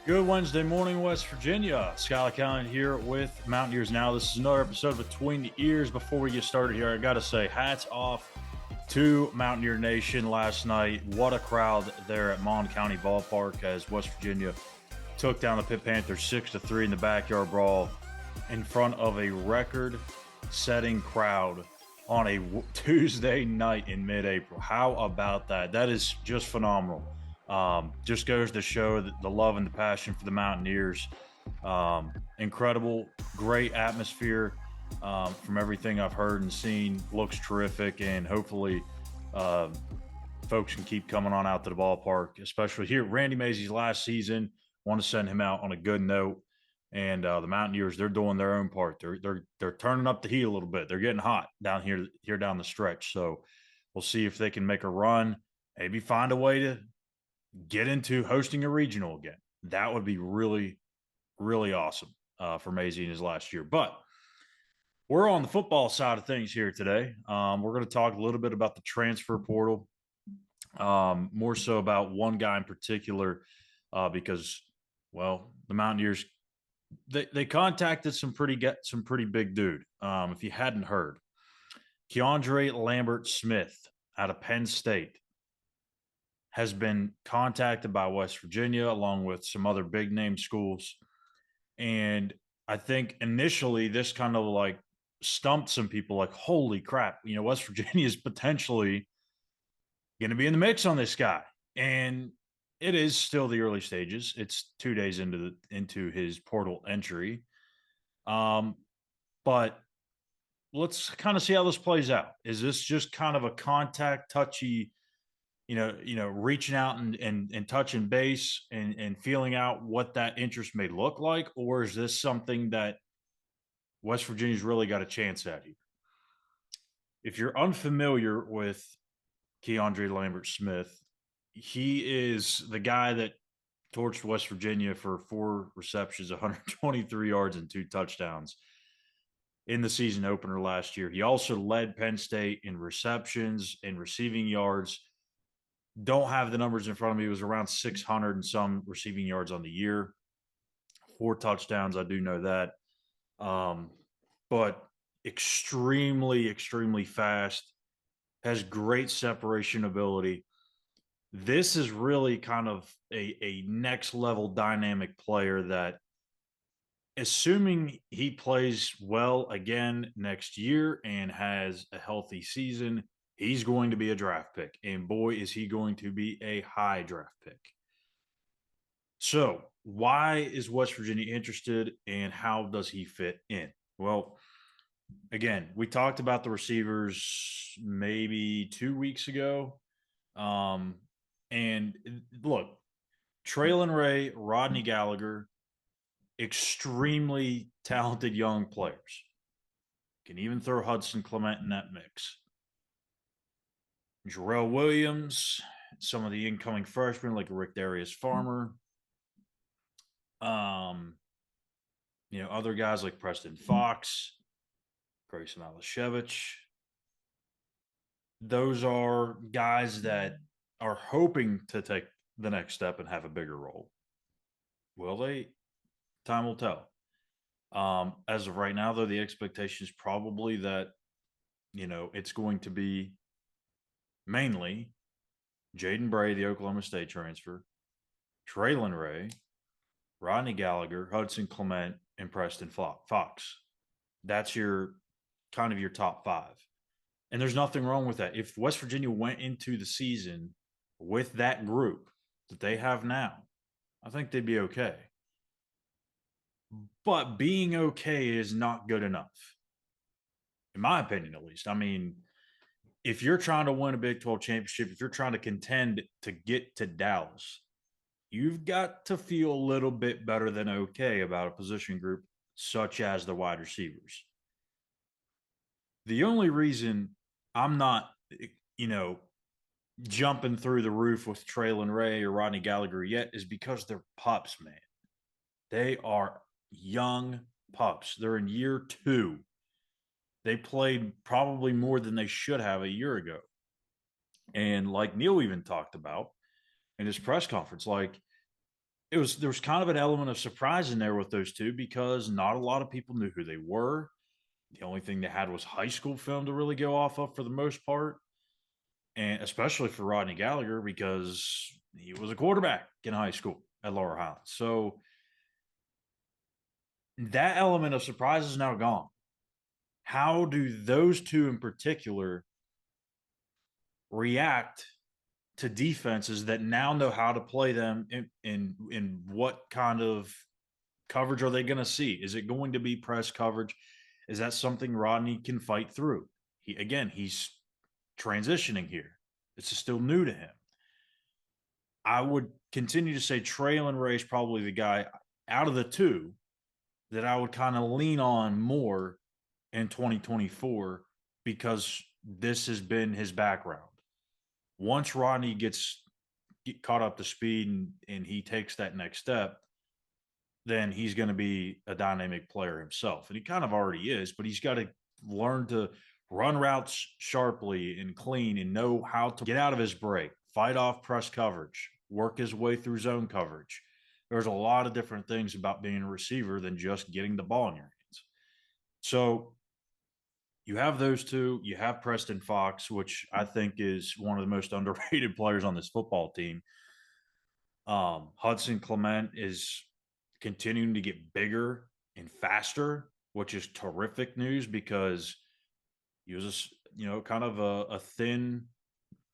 Good Wednesday morning, West Virginia. Schuyler Callihan here with Mountaineers Now. This is another episode of Between the Ears. Before we get started here, I got to say hats off to Mountaineer Nation last night. What a crowd there at Mon County Ballpark as West Virginia took down the Pitt Panthers 6-3 in the backyard brawl in front of a record-setting crowd on a Tuesday night in mid-April. How about that? That is just phenomenal. Just goes to show that the love and the passion for the Mountaineers. Incredible, great atmosphere from everything I've heard and seen. Looks terrific, and hopefully folks can keep coming on out to the ballpark, especially here. Randy Mazey's last season. Want to send him out on a good note. And the Mountaineers, they're doing their own part. They're turning up the heat a little bit. They're getting hot down here down the stretch. So we'll see if they can make a run. Maybe find a way to get into hosting a regional again. That would be really, really awesome for Mazey in his last year. But we're on the football side of things here today. We're going to talk a little bit about the transfer portal, more so about one guy in particular, because, well, the Mountaineers they contacted some pretty big dude. If you hadn't heard, KeAndre Lambert-Smith out of Penn State has been contacted by West Virginia along with some other big name schools. And I think initially this kind of like stumped some people like, holy crap, West Virginia is potentially going to be in the mix on this guy. And it is still the early stages. It's 2 days into his portal entry. But let's kind of see how this plays out. Is this just kind of a contact touchy, reaching out and touching base and feeling out what that interest may look like? Or is this something that West Virginia's really got a chance at here? If you're unfamiliar with KeAndre Lambert-Smith, he is the guy that torched West Virginia for 4 receptions, 123 yards, and 2 touchdowns in the season opener last year. He also led Penn State in receptions and receiving yards. Don't have the numbers in front of me. It was around 600 and some receiving yards on the year. 4 touchdowns, I do know that. But extremely, extremely fast. Has great separation ability. This is really kind of a next level dynamic player that, assuming he plays well again next year and has a healthy season, he's going to be a draft pick. And boy, is he going to be a high draft pick. So why is West Virginia interested and how does he fit in? Well, again, we talked about the receivers maybe 2 weeks ago. And look, Traylon Ray, Rodney Gallagher, extremely talented young players. Can even throw Hudson Clement in that mix. Jarrell Williams, some of the incoming freshmen like Rick Darius Farmer. Other guys like Preston Fox, Grayson Alashevich. Those are guys that are hoping to take the next step and have a bigger role. Will they? Time will tell. As of right now, though, the expectation is probably that, it's going to be mainly Jaden Bray, the Oklahoma State transfer, Traylon Ray, Rodney Gallagher, Hudson Clement, and Preston Fox. That's your top 5. And there's nothing wrong with that. If West Virginia went into the season with that group that they have now, I think they'd be okay. But being okay is not good enough, in my opinion, at least. I mean, if you're trying to win a Big 12 championship, if you're trying to contend to get to Dallas, you've got to feel a little bit better than okay about a position group such as the wide receivers. The only reason I'm not, jumping through the roof with Traylon Ray or Rodney Gallagher yet is because they're pups, man. They are young pups. They're in year 2. They played probably more than they should have a year ago. And like Neil even talked about in his press conference, like there was kind of an element of surprise in there with those two because not a lot of people knew who they were. The only thing they had was high school film to really go off of for the most part, and especially for Rodney Gallagher because he was a quarterback in high school at Lower Highlands. So that element of surprise is now gone. How do those two in particular react to defenses that now know how to play them in what kind of coverage are they going to see? Is it going to be press coverage? Is that something Rodney can fight through? He's transitioning here. This is still new to him. I would continue to say Traylon Ray is probably the guy out of the two that I would kind of lean on more in 2024 because this has been his background. Once Rodney gets caught up to speed and he takes that next step, then he's going to be a dynamic player himself. And he kind of already is, but he's got to learn to run routes sharply and clean and know how to get out of his break, fight off press coverage, work his way through zone coverage. There's a lot of different things about being a receiver than just getting the ball in your hands. So you have those two. You have Preston Fox, which I think is one of the most underrated players on this football team. Hudson Clement is continuing to get bigger and faster, which is terrific news because he was, kind of a thin,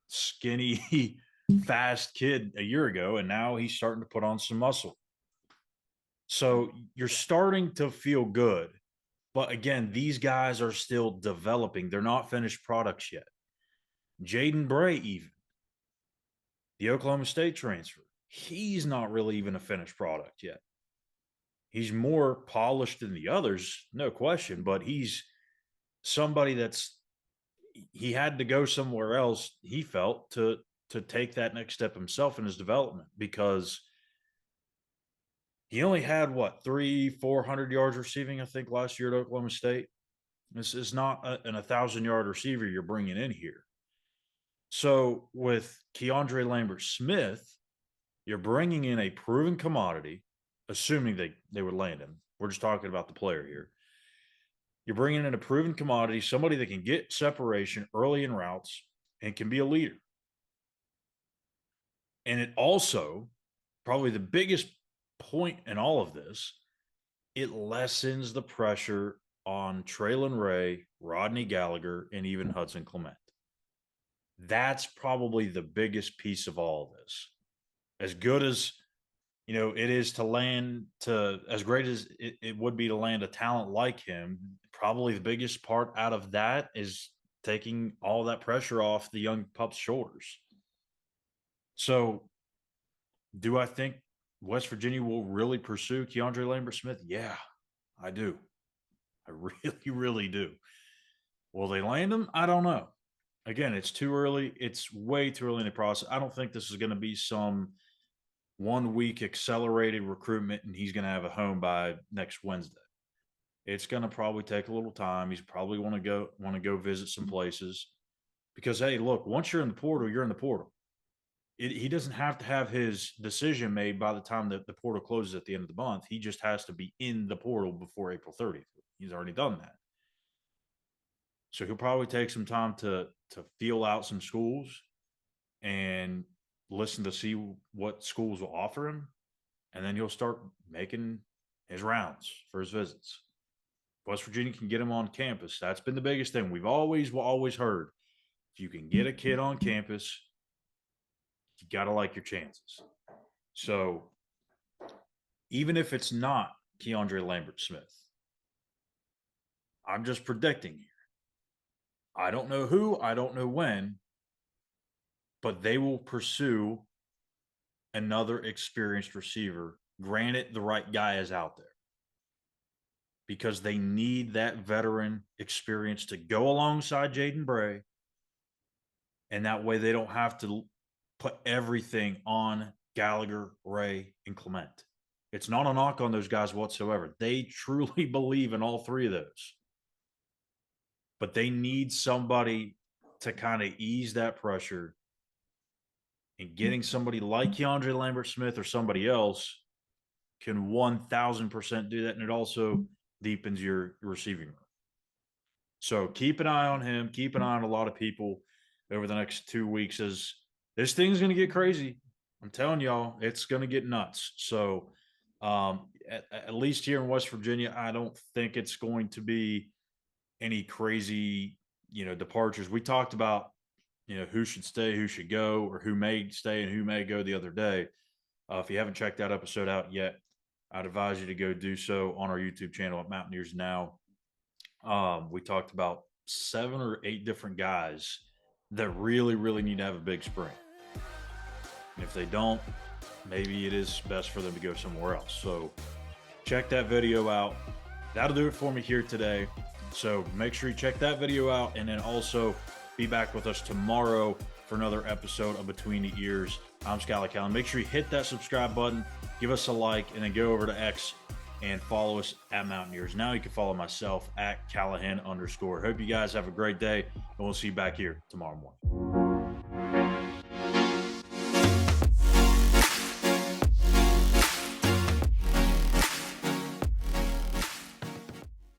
skinny, fast kid a year ago, and now he's starting to put on some muscle. So you're starting to feel good. But again, these guys are still developing. They're not finished products yet. Jaden Bray, even the Oklahoma State transfer, he's not really even a finished product yet. He's more polished than the others, no question, but he's somebody he had to go somewhere else, he felt, to take that next step himself in his development because he only had 400 yards receiving, I think, last year at Oklahoma State. This is not an 1,000-yard receiver you're bringing in here. So with KeAndre Lambert-Smith, you're bringing in a proven commodity, assuming they would land him. We're just talking about the player here. You're bringing in a proven commodity, somebody that can get separation early in routes and can be a leader. And it also, probably the biggest point in all of this, it lessens the pressure on Traylon Ray, Rodney Gallagher, and even Hudson Clement. That's probably the biggest piece of all of this. As good as it is to land to as great as it would be to land a talent like him, probably the biggest part out of that is taking all that pressure off the young pup's shoulders. So do I think West Virginia will really pursue KeAndre Lambert-Smith? Yeah, I do. I really, really do. Will they land him? I don't know. Again, it's too early. It's way too early in the process. I don't think this is going to be some 1 week accelerated recruitment and he's going to have a home by next Wednesday. It's going to probably take a little time. He's probably want to go visit some places because, hey, look, once you're in the portal, you're in the portal. He doesn't have to have his decision made by the time that the portal closes at the end of the month. He just has to be in the portal before April 30th. He's already done that. So he'll probably take some time to feel out some schools and listen to see what schools will offer him. And then he'll start making his rounds for his visits. West Virginia can get him on campus. That's been the biggest thing. We've always heard, if you can get a kid on campus, you got to like your chances. So even if it's not KeAndre Lambert-Smith, I'm just predicting here. I don't know who, I don't know when, but they will pursue another experienced receiver. Granted, the right guy is out there because they need that veteran experience to go alongside Jaden Bray. And that way they don't have to put everything on Gallagher, Ray, and Clement. It's not a knock on those guys whatsoever. They truly believe in all three of those. But they need somebody to kind of ease that pressure. And getting somebody like KeAndre Lambert-Smith or somebody else can 1,000% do that, and it also deepens your receiving room. So keep an eye on him. Keep an eye on a lot of people over the next 2 weeks as this thing's going to get crazy. I'm telling y'all, it's going to get nuts. So at least here in West Virginia, I don't think it's going to be any crazy, departures. We talked about, who should stay, who should go, or who may stay and who may go the other day. If you haven't checked that episode out yet, I'd advise you to go do so on our YouTube channel at Mountaineers Now. We talked about 7 or 8 different guys that really, really need to have a big spring. And if they don't, maybe it is best for them to go somewhere else. So check that video out. That'll do it for me here today. So make sure you check that video out, and then also be back with us tomorrow for another episode of Between the Ears. I'm Schuyler Callihan. Make sure you hit that subscribe button, give us a like, and then go over to X and follow us at Mountaineers. Now you can follow myself at Callihan_. Hope you guys have a great day, and we'll see you back here tomorrow morning.